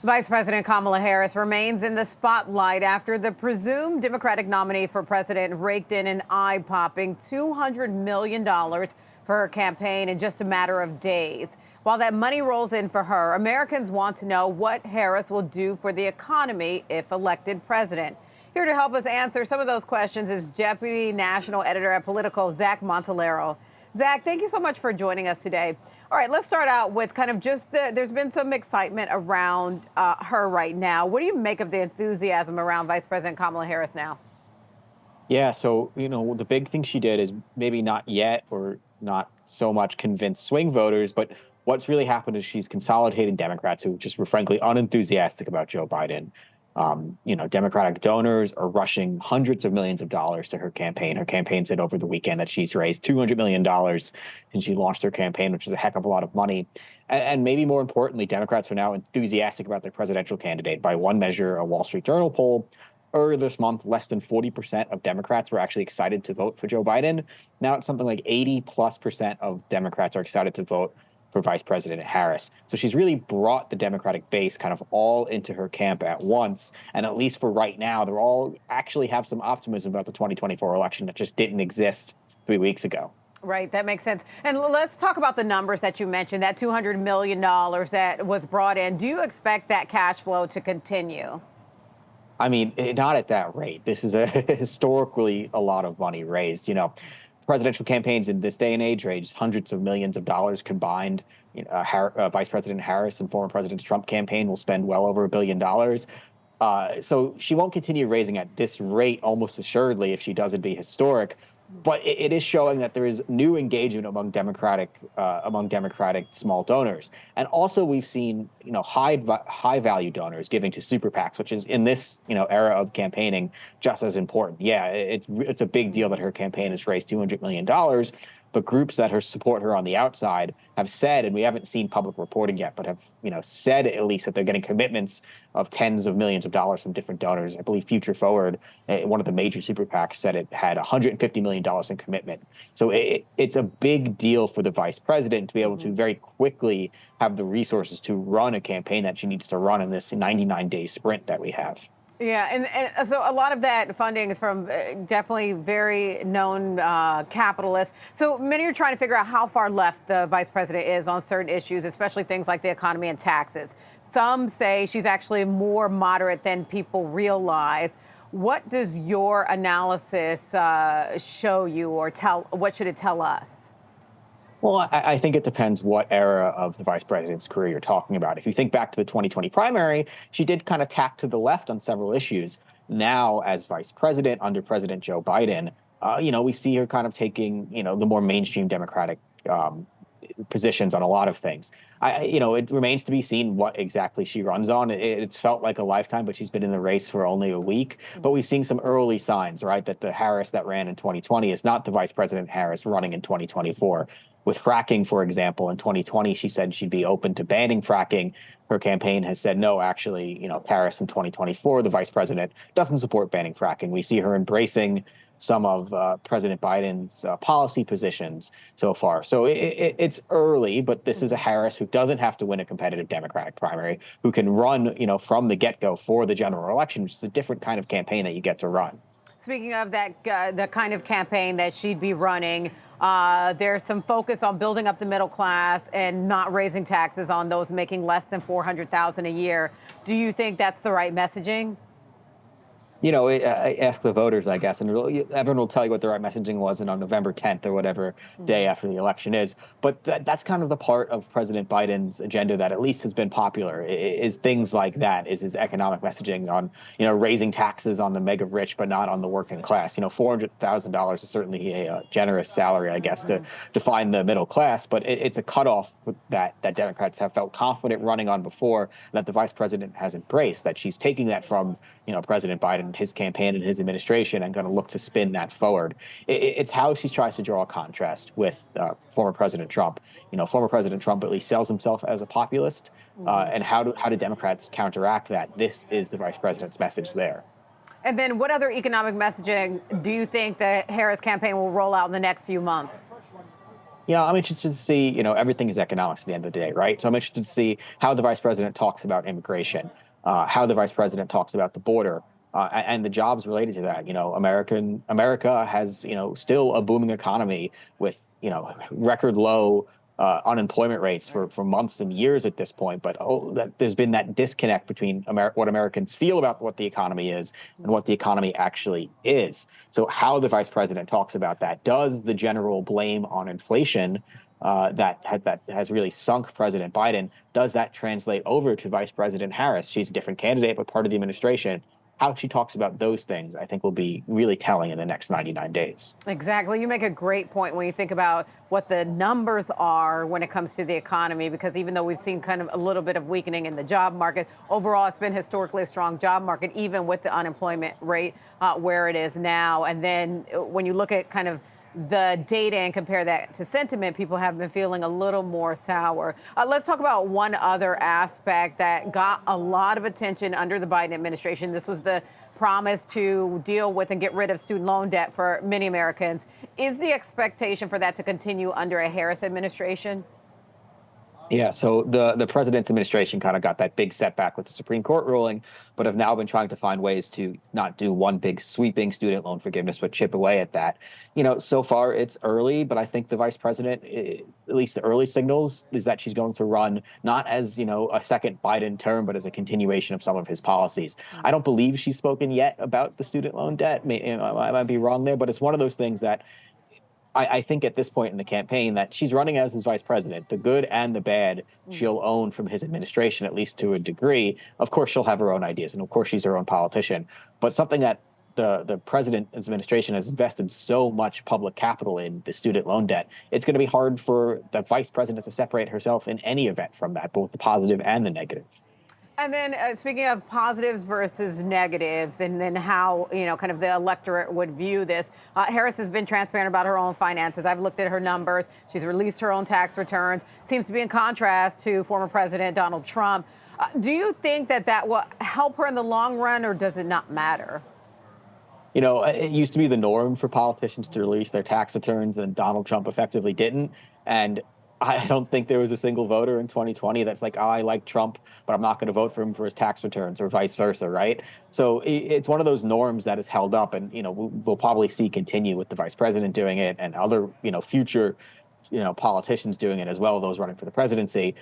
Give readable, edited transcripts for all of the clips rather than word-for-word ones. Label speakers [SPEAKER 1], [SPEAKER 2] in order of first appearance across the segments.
[SPEAKER 1] Vice President Kamala Harris remains in the spotlight after the presumed Democratic nominee for president raked in an eye-popping $200 million for her campaign in just a matter of days. While that money rolls in for her, Americans want to know what Harris will do for the economy if elected president. Here to help us answer some of those questions is Deputy National Editor at Politico, Zach Montalero. Zach, thank you so much for joining us today. All right, let's start out with kind of just there's been some excitement around her right now. What do you make of the enthusiasm around Vice President Kamala Harris now?
[SPEAKER 2] Yeah, so, the big thing she did is maybe not yet or not so much convince swing voters, but what's really happened is she's consolidating Democrats who just were frankly unenthusiastic about Joe Biden. Democratic donors are rushing hundreds of millions of dollars to her campaign. Her campaign said over the weekend that she's raised $200 million since she launched her campaign, which is a heck of a lot of money. And maybe more importantly, Democrats are now enthusiastic about their presidential candidate. By one measure, a Wall Street Journal poll earlier this month, less than 40% of Democrats were actually excited to vote for Joe Biden. Now it's something like 80+% of Democrats are excited to vote for Vice President Harris. So she's really brought the Democratic base kind of all into her camp at once. And at least for right now, they're all actually have some optimism about the 2024 election that just didn't exist 3 weeks ago.
[SPEAKER 1] Right, that makes sense. And let's talk about the numbers that you mentioned, that $200 million that was brought in. Do you expect that cash flow to continue?
[SPEAKER 2] I mean, not at that rate. This is historically a lot of money raised. Presidential campaigns in this day and age raised hundreds of millions of dollars combined. Vice President Harris and former President Trump campaign will spend well over $1 billion. So she won't continue raising at this rate, almost assuredly, if she doesn't be historic. But it is showing that there is new engagement among Democratic small donors, and also we've seen high value donors giving to super PACs, which is in this era of campaigning just as important. Yeah, it's a big deal that her campaign has raised $200 million. But groups that support her on the outside have said, and we haven't seen public reporting yet, but have said at least that they're getting commitments of tens of millions of dollars from different donors. I believe Future Forward, one of the major super PACs, said it had $150 million in commitment. So it's a big deal for the vice president to be able to very quickly have the resources to run a campaign that she needs to run in this 99-day sprint that we have.
[SPEAKER 1] Yeah, and so a lot of that funding is from definitely very known capitalists. So many are trying to figure out how far left the vice president is on certain issues, especially things like the economy and taxes. Some say she's actually more moderate than people realize. What does your analysis show you or what should it tell us?
[SPEAKER 2] Well, I think it depends what era of the vice president's career you're talking about. If you think back to the 2020 primary, she did kind of tack to the left on several issues. Now, as vice president under President Joe Biden, we see her kind of taking, the more mainstream Democratic positions on a lot of things. It remains to be seen what exactly she runs on. It's felt like a lifetime, but she's been in the race for only a week. But we've seen some early signs, right, that the Harris that ran in 2020 is not the Vice President Harris running in 2024. With fracking, for example, in 2020, she said she'd be open to banning fracking. Her campaign has said, no, actually, Harris in 2024, the vice president doesn't support banning fracking. We see her embracing some of President Biden's policy positions so far. So it's early, but this is a Harris who doesn't have to win a competitive Democratic primary, who can run, from the get-go for the general election, which is a different kind of campaign that you get to run.
[SPEAKER 1] Speaking of that, the kind of campaign that she'd be running, there's some focus on building up the middle class and not raising taxes on those making less than $400,000 a year. Do you think that's the right messaging?
[SPEAKER 2] I ask the voters, I guess, and everyone will tell you what the right messaging was on November 10th or whatever day after the election is. But that's kind of the part of President Biden's agenda that at least has been popular, is things like that, is his economic messaging on, raising taxes on the mega rich, but not on the working class. $400,000 is certainly a generous salary, I guess, to define the middle class. But it's a cutoff that Democrats have felt confident running on before, that the vice president has embraced, that she's taking that from President Biden, his campaign and his administration, and going to look to spin that forward. It's how she tries to draw a contrast with former President Trump. Former President Trump at least sells himself as a populist. And how do Democrats counteract that? This is the vice president's message there.
[SPEAKER 1] And then what other economic messaging do you think the Harris campaign will roll out in the next few months?
[SPEAKER 2] Yeah, I'm interested to see, everything is economics at the end of the day, right? So I'm interested to see how the vice president talks about immigration, how the vice president talks about the border, and the jobs related to that. America has, still a booming economy with, record low unemployment rates for months and years at this point. But there's been that disconnect between what Americans feel about what the economy is and what the economy actually is. So how the vice president talks about that, does the general blame on inflation that has really sunk President Biden, does that translate over to Vice President Harris? She's a different candidate, but part of the administration. How she talks about those things, I think, will be really telling in the next 99 days.
[SPEAKER 1] Exactly. You make a great point when you think about what the numbers are when it comes to the economy, because even though we've seen kind of a little bit of weakening in the job market, overall, it's been historically a strong job market, even with the unemployment rate where it is now. And then when you look at kind of the data and compare that to sentiment, people have been feeling a little more sour. Let's talk about one other aspect that got a lot of attention under the Biden administration. This was the promise to deal with and get rid of student loan debt for many Americans. Is the expectation for that to continue under a Harris administration?
[SPEAKER 2] Yeah, so the president's administration kind of got that big setback with the Supreme Court ruling, but have now been trying to find ways to not do one big sweeping student loan forgiveness, but chip away at that. So far it's early, but I think the vice president, at least the early signals, is that she's going to run not as, a second Biden term, but as a continuation of some of his policies. I don't believe she's spoken yet about the student loan debt. I might be wrong there, but it's one of those things that I think at this point in the campaign that she's running as his vice president. The good and the bad she'll own from his administration, at least to a degree. Of course, she'll have her own ideas, and of course, she's her own politician. But something that the president's administration has invested so much public capital in, the student loan debt, it's going to be hard for the vice president to separate herself in any event from that, both the positive and the negative.
[SPEAKER 1] And then speaking of positives versus negatives, and then how, kind of the electorate would view this, Harris has been transparent about her own finances. I've looked at her numbers. She's released her own tax returns. Seems to be in contrast to former President Donald Trump. Do you think that will help her in the long run, or does it not matter?
[SPEAKER 2] It used to be the norm for politicians to release their tax returns, and Donald Trump effectively didn't. And I don't think there was a single voter in 2020 that's like, oh, I like Trump, but I'm not going to vote for him for his tax returns, or vice versa, right? So it's one of those norms that is held up, and we'll probably see continue with the vice president doing it, and other future politicians doing it as well, those running for the presidency.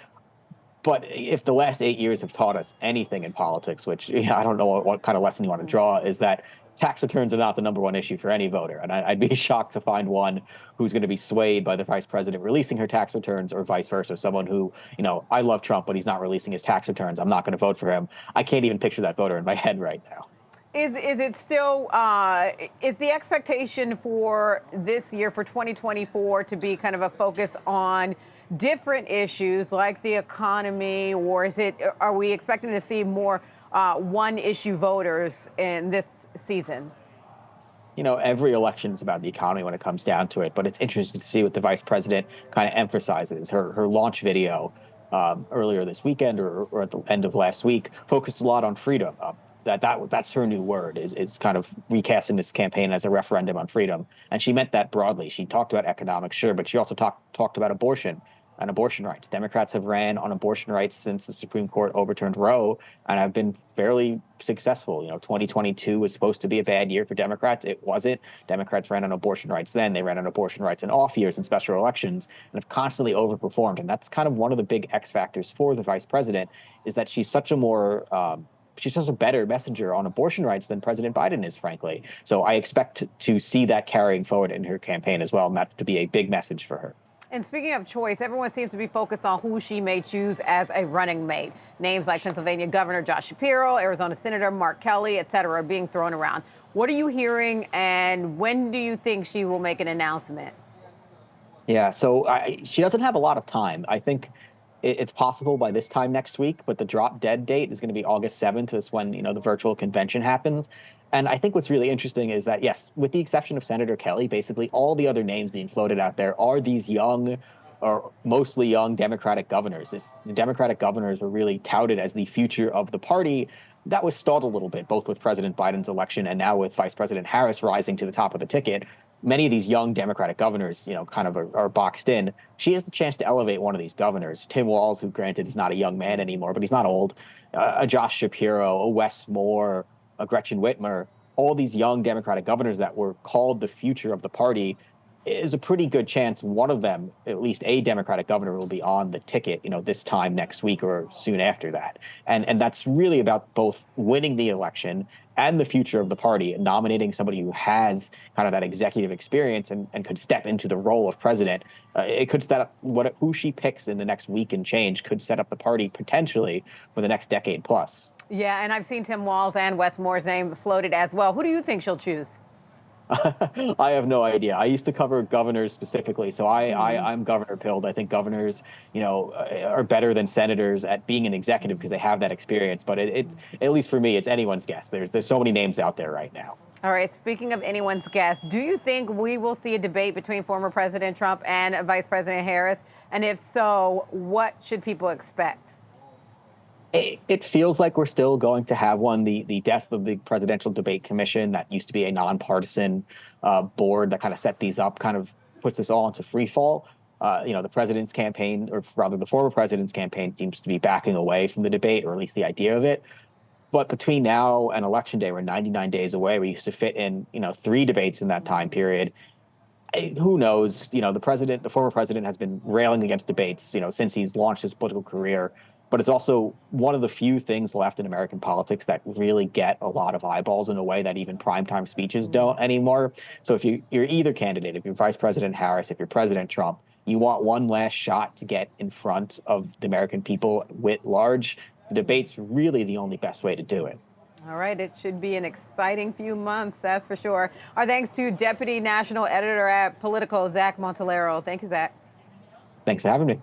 [SPEAKER 2] But if the last 8 years have taught us anything in politics, which I don't know what kind of lesson you want to draw, is that tax returns are not the number one issue for any voter. And I'd be shocked to find one who's going to be swayed by the vice president releasing her tax returns, or vice versa. Someone who, I love Trump, but he's not releasing his tax returns, I'm not going to vote for him. I can't even picture that voter in my head right now.
[SPEAKER 1] Is it still, is the expectation for this year, for 2024, to be kind of a focus on different issues like the economy, or are we expecting to see more one-issue voters in this season?
[SPEAKER 2] Every election is about the economy when it comes down to it, but it's interesting to see what the vice president kind of emphasizes. Her launch video earlier this weekend, or at the end of last week, focused a lot on freedom. That's her new word, is kind of recasting this campaign as a referendum on freedom. And she meant that broadly. She talked about economics, sure, but she also talked about abortion and abortion rights. Democrats have ran on abortion rights since the Supreme Court overturned Roe, and have been fairly successful. 2022 was supposed to be a bad year for Democrats. It wasn't. Democrats ran on abortion rights then. They ran on abortion rights in off years and special elections, and have constantly overperformed. And that's kind of one of the big X factors for the vice president, is that she's such a better messenger on abortion rights than President Biden is, frankly. So I expect to see that carrying forward in her campaign as well, and that to be a big message for her.
[SPEAKER 1] And speaking of choice, everyone seems to be focused on who she may choose as a running mate. Names like Pennsylvania Governor Josh Shapiro, Arizona Senator Mark Kelly, et cetera, are being thrown around. What are you hearing, and when do you think she will make an announcement?
[SPEAKER 2] Yeah, so she doesn't have a lot of time. I think it's possible by this time next week, but the drop dead date is going to be August 7th. Is when, the virtual convention happens. And I think what's really interesting is that, yes, with the exception of Senator Kelly, basically all the other names being floated out there are these young, or mostly young, Democratic governors. The Democratic governors were really touted as the future of the party. That was stalled a little bit, both with President Biden's election and now with Vice President Harris rising to the top of the ticket. many of these young Democratic governors, kind of are boxed in. She has the chance to elevate one of these governors. Tim Walz, who granted is not a young man anymore, but he's not old. A Josh Shapiro, a Wes Moore, a Gretchen Whitmer, all these young Democratic governors that were called the future of the party, is a pretty good chance one of them, at least a Democratic governor, will be on the ticket, this time next week or soon after that. And that's really about both winning the election and the future of the party, and nominating somebody who has kind of that executive experience and could step into the role of president. It could set up who she picks in the next week and change could set up the party potentially for the next decade plus.
[SPEAKER 1] Yeah, and I've seen Tim Walz and Wes Moore's name floated as well. Who do you think she'll choose?
[SPEAKER 2] I have no idea. I used to cover governors specifically, so I'm governor pilled. I think governors, are better than senators at being an executive because they have that experience. But it's at least for me, it's anyone's guess. There's so many names out there right now.
[SPEAKER 1] All right. Speaking of anyone's guess, do you think we will see a debate between former President Trump and Vice President Harris? And if so, what should people expect?
[SPEAKER 2] It feels like we're still going to have one. The death of the Presidential Debate Commission, that used to be a nonpartisan board that kind of set these up, kind of puts this all into free fall. The president's campaign, or rather the former president's campaign, seems to be backing away from the debate, or at least the idea of it. But between now and Election Day, we're 99 days away. We used to fit in, 3 debates in that time period. Who knows? The former president has been railing against debates, since he's launched his political career. But it's also one of the few things left in American politics that really get a lot of eyeballs in a way that even primetime speeches don't anymore. So if you're either candidate, if you're Vice President Harris, if you're President Trump, you want one last shot to get in front of the American people writ large. The debate's really the only best way to do it.
[SPEAKER 1] All right. It should be an exciting few months, that's for sure. Our thanks to Deputy National Editor at Politico, Zach Montalero. Thank you, Zach.
[SPEAKER 2] Thanks for having me.